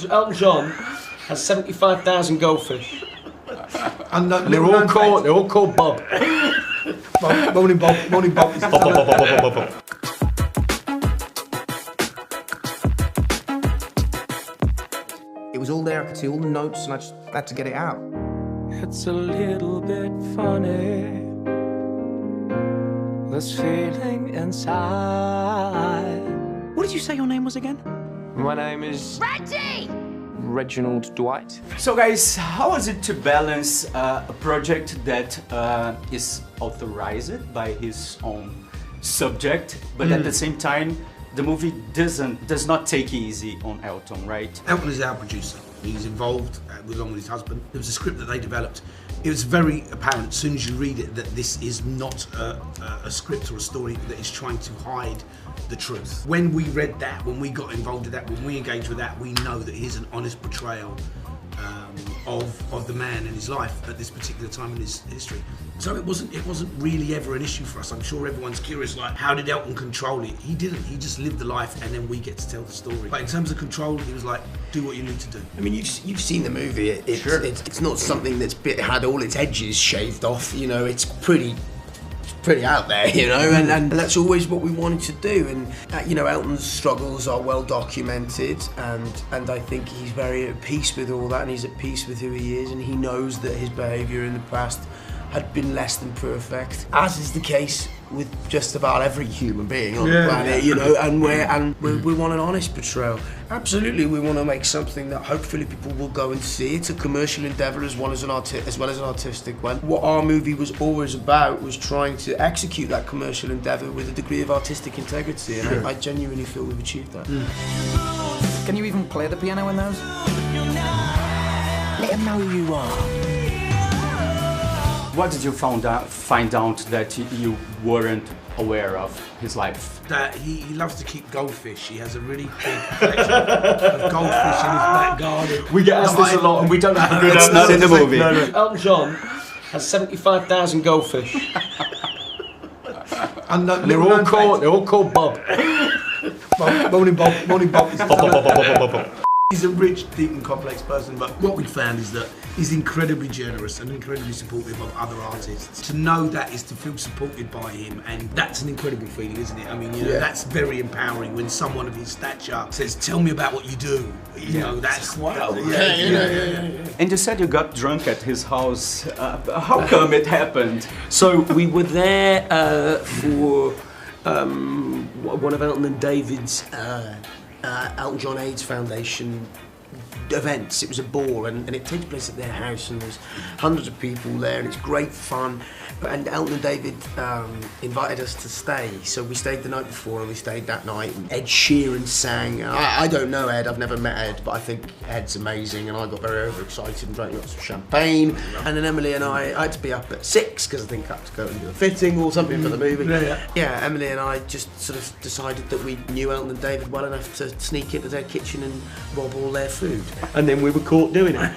Elton John has 75,000 goldfish. And they're all called Bob. Morning Bob. Morning Bob. Bob. It was all there, I could see all the notes, and I just had to get it out. It's a little bit funny, this feeling inside. What did you say your name was again? My name is Reggie! Reginald Dwight. So guys, how was it to balance a project that is authorized by his own subject, but at the same time, the movie does not take easy on Elton, right? Elton is our producer. He's involved along with his husband. There was a script that they developed. It was very apparent as soon as you read it that this is not a script or a story that is trying to hide the truth. When we read that, when we got involved with that, when we engaged with that, we know that here's an honest portrayal of the man and his life at this particular time in his history. So it wasn't really ever an issue for us. I'm sure everyone's curious, like, how did Elton control it? He didn't. He just lived the life, and then we get to tell the story. But in terms of control, he was like, do what you need to do. I mean, you've seen the movie. It's not something that's had all its edges shaved off. You know, it's pretty out there, you know, and that's always what we wanted to do. And you know, Elton's struggles are well documented, and I think he's very at peace with all that, and he's at peace with who he is, and he knows that his behaviour in the past had been less than perfect, as is the case with just about every human being on the planet, you know, and we want an honest portrayal. Absolutely, we want to make something that hopefully people will go and see. It's a commercial endeavour as well as an artistic one. What our movie was always about was trying to execute that commercial endeavour with a degree of artistic integrity, and I genuinely feel we've achieved that. Can you even play the piano in those? Let him know who you are. What did you find out that you weren't aware of his life? That he loves to keep goldfish. He has a really big collection of goldfish in his back garden. We get asked this a lot, and we don't have a good answer. Not in the movie. No. Elton John has 75,000 goldfish. And they're all called Bob. Morning Bob. Morning Bob. Bob. He's a rich, deep and complex person, but what we found is that he's incredibly generous and incredibly supportive of other artists. To know that is to feel supported by him, and that's an incredible feeling, isn't it? I mean, you know, that's very empowering when someone of his stature says, tell me about what you do. You know, that's wow. And you said you got drunk at his house. How come it happened? So we were there for one of Elton and David's Elton John AIDS Foundation events. It was a ball, and it takes place at their house, and there's hundreds of people there, and it's great fun. And Elton and David invited us to stay, so we stayed the night before, and we stayed that night. And Ed Sheeran sang. I don't know Ed, I've never met Ed, but I think Ed's amazing, and I got very overexcited and drank lots of champagne. And then Emily and I had to be up at 6 because I think I had to go and do a fitting or something for the movie. Yeah, Emily and I just sort of decided that we knew Elton and David well enough to sneak into their kitchen and rob all their food. And then we were caught doing it.